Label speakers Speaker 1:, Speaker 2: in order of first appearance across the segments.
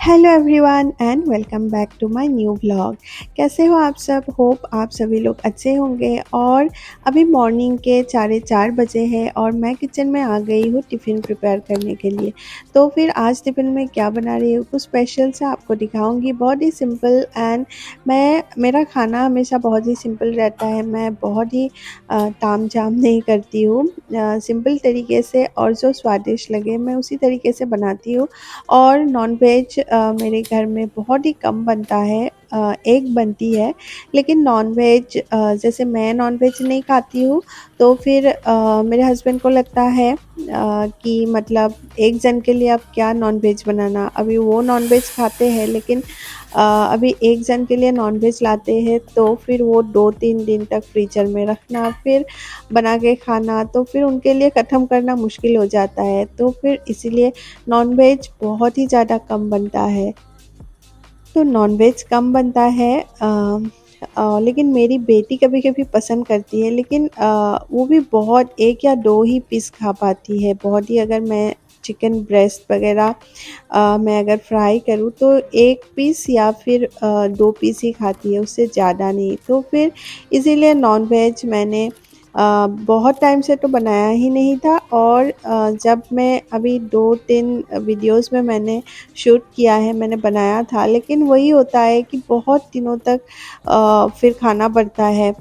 Speaker 1: Hello everyone and welcome back to my new vlog. कैसे हो आप सब? होप आप सभी लोग अच्छे होंगे। और अभी मॉर्निंग के 4:30 बजे हैं और मैं किचन में आ गई हूँ टिफ़िन प्रिपेयर करने के लिए। तो फिर आज टिफ़िन में क्या बना रही हूँ कुछ स्पेशल सा आपको दिखाऊंगी। बहुत ही सिंपल एंड मेरा खाना हमेशा बहुत ही सिंपल रहता है। मैं बहुत ही ताम झाम नहीं करती हूँ। सिंपल तरीके से और जो स्वादिष्ट लगे मैं उसी तरीके से बनाती हूँ। और नॉन-वेज मेरे घर में बहुत ही कम बनता है। एक बनती है, लेकिन नॉन-वेज जैसे मैं नॉन-वेज नहीं खाती हूँ, तो फिर मेरे हस्बैंड को लगता है कि मतलब एक जन के लिए अब क्या नॉन-वेज बनाना। अभी वो नॉन-वेज खाते हैं, लेकिन अभी एक जन के लिए नॉन-वेज लाते हैं, तो फिर वो 2-3 दिन तक फ्रीज़र में रखना, फिर बना के खाना, तो फिर उनके लिए ख़त्म करना मुश्किल हो जाता है। तो फिर इसीलिए नॉनवेज बहुत ही ज़्यादा कम बनता है। तो नॉनवेज कम बनता है, लेकिन मेरी बेटी कभी-कभी पसंद करती है, लेकिन वो भी बहुत 1 या 2 ही पीस खा पाती है। बहुत ही अगर मैं चिकन ब्रेस्ट वग़ैरह मैं अगर फ्राई करूँ तो 1 पीस या फिर 2 पीस ही खाती है, उससे ज़्यादा नहीं। तो फिर इसीलिए नॉन-वेज मैंने बहुत टाइम से तो बनाया ही नहीं था। और जब मैं अभी 2-3 वीडियोज़ में मैंने शूट किया है, मैंने बनाया था, लेकिन वही होता है कि बहुत दिनों तक फिर खाना पड़ता है,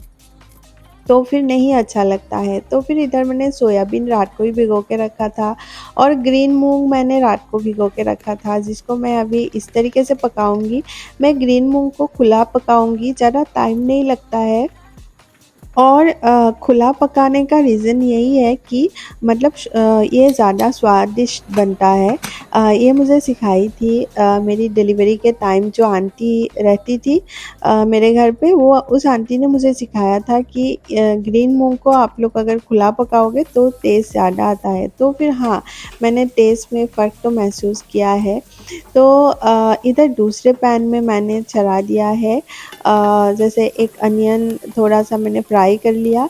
Speaker 1: तो फिर नहीं अच्छा लगता है। तो फिर इधर मैंने सोयाबीन रात को ही भिगो के रखा था और ग्रीन मूंग मैंने रात को भिगो के रखा था, जिसको मैं अभी इस तरीके से पकाऊंगी। मैं ग्रीन मूंग को खुला पकाऊंगी, ज़्यादा टाइम नहीं लगता है। और खुला पकाने का रीज़न यही है कि मतलब ये ज़्यादा स्वादिष्ट बनता है। ये मुझे सिखाई थी मेरी डिलीवरी के टाइम जो आंटी रहती थी मेरे घर पे, वो उस आंटी ने मुझे सिखाया था कि ग्रीन मूंग को आप लोग अगर खुला पकाओगे तो टेस्ट ज़्यादा आता है। तो फिर हाँ, मैंने टेस्ट में फ़र्क तो महसूस किया है। तो इधर दूसरे पैन में मैंने चढ़ा दिया है, जैसे एक अनियन थोड़ा-सा मैंने फ्राई कर लिया।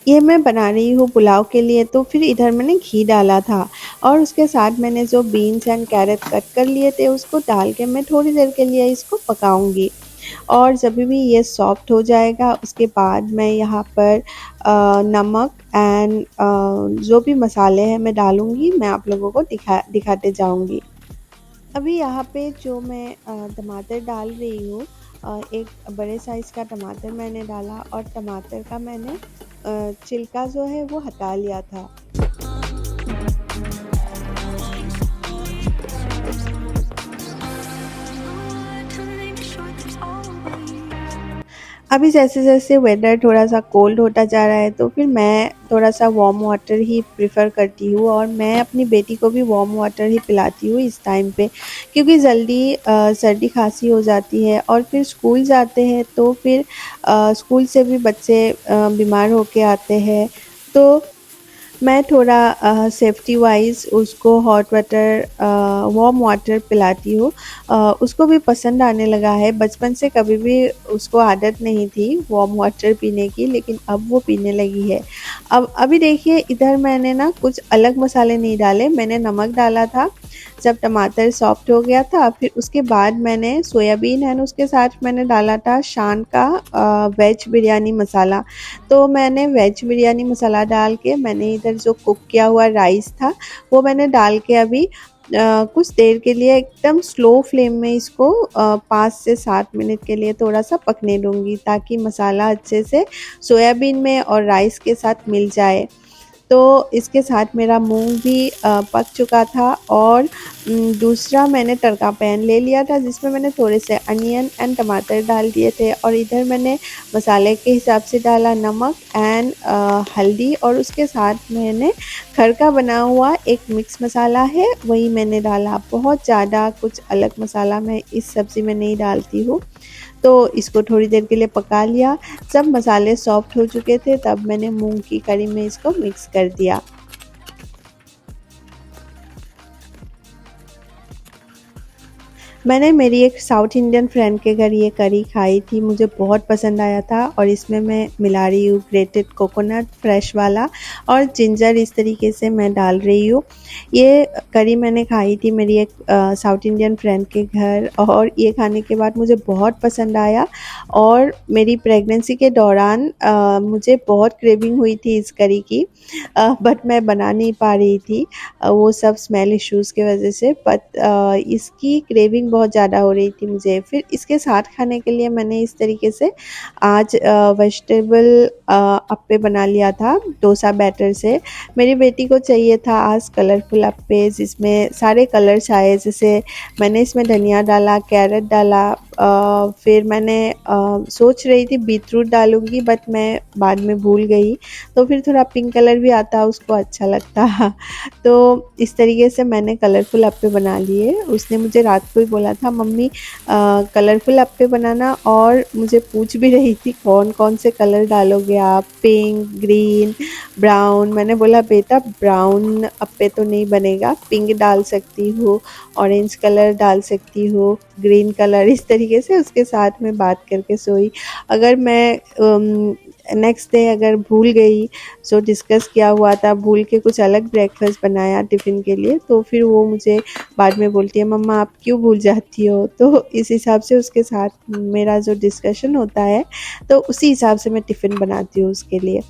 Speaker 1: ये मैं बना रही हूँ पुलाव के लिए, तो फिर इधर मैंने घी डाला था और उसके साथ मैंने जो बीन्स एंड कैरेट कट कर लिए थे उसको डाल के मैं थोड़ी देर के लिए इसको पकाऊंगी। और जब भी ये सॉफ्ट हो जाएगा उसके बाद मैं यहाँ पर नमक एंड जो भी मसाले हैं मैं डालूँगी, मैं आप लोगों को दिखाते जाऊँगी। अभी यहाँ पे जो मैं टमाटर डाल रही हूँ, एक बड़े साइज़ का टमाटर मैंने डाला और टमाटर का मैंने छिलका जो है वो हटा लिया था। अभी जैसे-जैसे वेदर थोड़ा-सा कोल्ड होता जा रहा है, तो फिर मैं थोड़ा-सा वार्म वाटर ही प्रेफ़र करती हूँ और मैं अपनी बेटी को भी वार्म वाटर ही पिलाती हूँ इस टाइम पे, क्योंकि जल्दी सर्दी खाँसी हो जाती है और फिर स्कूल जाते हैं, तो फिर स्कूल से भी बच्चे बीमार होके आते हैं। तो मैं थोड़ा सेफ्टी वाइज़ उसको हॉट वाटर वार्म वाटर पिलाती हूँ। उसको भी पसंद आने लगा है। बचपन से कभी भी उसको आदत नहीं थी वार्म वाटर पीने की, लेकिन अब वो पीने लगी है। अब अभी देखिए इधर मैंने ना कुछ अलग मसाले नहीं डाले, मैंने नमक डाला था। जब टमाटर सॉफ्ट हो गया था, फिर उसके बाद मैंने सोयाबीन एंड उसके साथ मैंने डाला था शान का वेज बिरयानी मसाला। तो मैंने वेज बिरयानी मसाला डाल के मैंने इधर जो कुक किया हुआ राइस था वो मैंने डाल के अभी कुछ देर के लिए एकदम स्लो फ्लेम में इसको 5 से 7 मिनट के लिए थोड़ा-सा पकने दूँगी, ताकि मसाला अच्छे से सोयाबीन में और राइस के साथ मिल जाए। तो इसके साथ मेरा मूंग भी पक चुका था और दूसरा मैंने तड़का पैन ले लिया था, जिसमें मैंने थोड़े से अनियन एंड टमाटर डाल दिए थे और इधर मैंने मसाले के हिसाब से डाला नमक एंड हल्दी, और उसके साथ मैंने घर का बना हुआ एक मिक्स मसाला है वही मैंने डाला। बहुत ज़्यादा कुछ अलग मसाला मैं इस सब्ज़ी में नहीं डालती हूँ। तो इसको थोड़ी देर के लिए पका लिया। जब मसाले सॉफ्ट हो चुके थे तब मैंने मूंग की करी में इसको मिक्स कर दिया। मैंने मेरी एक साउथ इंडियन फ्रेंड के घर ये करी खाई थी, मुझे बहुत पसंद आया था और इसमें मैं मिला रही हूँ ग्रेटेड कोकोनट फ्रेश वाला और जिंजर इस तरीके से मैं डाल रही हूँ। ये करी मैंने खाई थी मेरी एक साउथ इंडियन फ्रेंड के घर और ये खाने के बाद मुझे बहुत पसंद आया और मेरी प्रेगनेंसी के दौरान मुझे बहुत क्रेविंग हुई थी इस करी की, बट मैं बना नहीं पा रही थी, वो सब स्मेल इश्यूज़ की वजह से। बट इसकी क्रेविंग बहुत ज़्यादा हो रही थी मुझे। फिर इसके साथ खाने के लिए मैंने इस तरीके से आज वेजिटेबल अप्पे बना लिया था डोसा बैटर से। मेरी बेटी को चाहिए था आज कलरफुल अप्पे जिसमें सारे कलर्स आए, जैसे मैंने इसमें धनिया डाला, कैरेट डाला, फिर मैंने सोच रही थी बीटरूट डालूंगी बट मैं बाद में भूल गई, तो फिर थोड़ा पिंक कलर भी आता उसको अच्छा लगता। तो इस तरीके से मैंने कलरफुल अप्पे बना लिए। उसने मुझे रात को ही बोला था मम्मी कलरफुल अप्पे बनाना, और मुझे पूछ भी रही थी कौन कौन से कलर डालोगे आप, पिंक, ग्रीन, ब्राउन। मैंने बोला बेटा ब्राउन अप्पे तो नहीं बनेगा, पिंक डाल सकती हो, ऑरेंज कलर डाल सकती हो, ग्रीन कलर। इस तरीके से उसके साथ में बात करके सोई। अगर मैं नेक्स्ट डे अगर भूल गई, जो डिस्कस किया हुआ था भूल के कुछ अलग ब्रेकफास्ट बनाया टिफ़िन के लिए, तो फिर वो मुझे बाद में बोलती है मम्मा आप क्यों भूल जाती हो। तो इस हिसाब से उसके साथ मेरा जो डिस्कशन होता है तो उसी हिसाब से मैं टिफ़िन बनाती हूँ उसके लिए।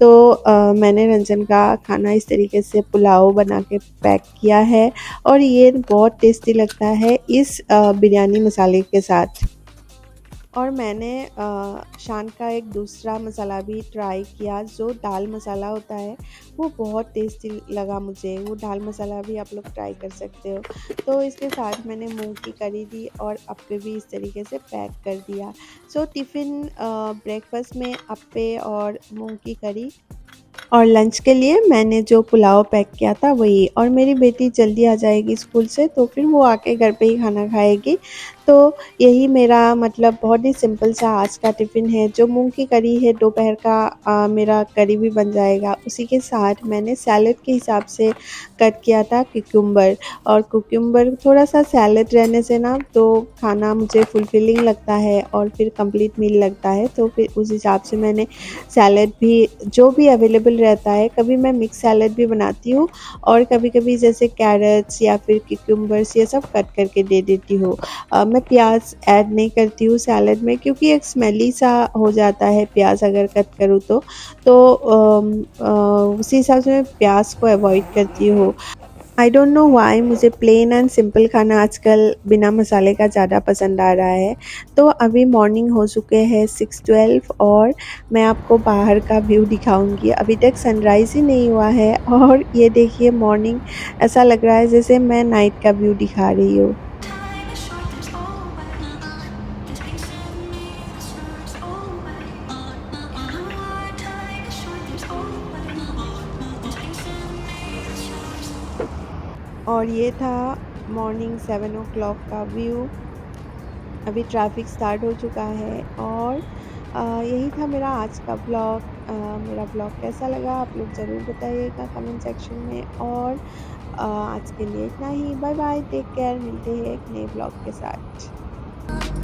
Speaker 1: तो मैंने रंजन का खाना इस तरीके से पुलाव बना के पैक किया है और ये बहुत टेस्टी लगता है इस बिरयानी मसाले के साथ। और मैंने शान का एक दूसरा मसाला भी ट्राई किया जो दाल मसाला होता है, वो बहुत टेस्टी लगा मुझे। वो दाल मसाला भी आप लोग ट्राई कर सकते हो। तो इसके साथ मैंने मूंग की करी दी और अप्पे भी इस तरीके से पैक कर दिया। सो टिफ़िन ब्रेकफास्ट में अप्पे और मूंग की करी, और लंच के लिए मैंने जो पुलाव पैक किया था वही। और मेरी बेटी जल्दी आ जाएगी स्कूल से तो फिर वो आके घर पे ही खाना खाएगी। तो यही मेरा मतलब बहुत ही सिंपल सा आज का टिफ़िन है। जो मूंग की करी है दोपहर का मेरा करी भी बन जाएगा। उसी के साथ मैंने सैलेड के हिसाब से कट किया था कुकुम्बर, और कुकुम्बर थोड़ा सा सैलेड रहने से ना तो खाना मुझे फुलफिलिंग लगता है और फिर कंप्लीट मील लगता है। तो फिर उस हिसाब से मैंने सैलेड भी जो भी अवेलेबल रहता है, कभी मैं मिक्स सैलेड भी बनाती हूँ और कभी-कभी जैसे कैरेट्स या फिर क्यूकम्बर्स ये सब कट करके दे देती हूँ। मैं प्याज ऐड नहीं करती हूँ सैलेड में क्योंकि एक स्मेली सा हो जाता है प्याज अगर कट करूँ तो उसी हिसाब से मैं प्याज को अवॉइड करती हूँ। आई डोंट नो व्हाई मुझे प्लेन एंड सिंपल खाना आजकल बिना मसाले का ज़्यादा पसंद आ रहा है। तो अभी मॉर्निंग हो चुके हैं 6:12 और मैं आपको बाहर का व्यू दिखाऊंगी। अभी तक सनराइज़ ही नहीं हुआ है और ये देखिए मॉर्निंग ऐसा लग रहा है जैसे मैं नाइट का व्यू दिखा रही हूँ। और ये था मॉर्निंग 7 ओ क्लॉक का व्यू। अभी ट्रैफिक स्टार्ट हो चुका है और यही था मेरा आज का ब्लॉग। मेरा ब्लॉग कैसा लगा आप लोग ज़रूर बताइएगा कमेंट सेक्शन में। और आज के लिए इतना ही। बाय बाय, टेक केयर, मिलते हैं एक नए ब्लॉग के साथ।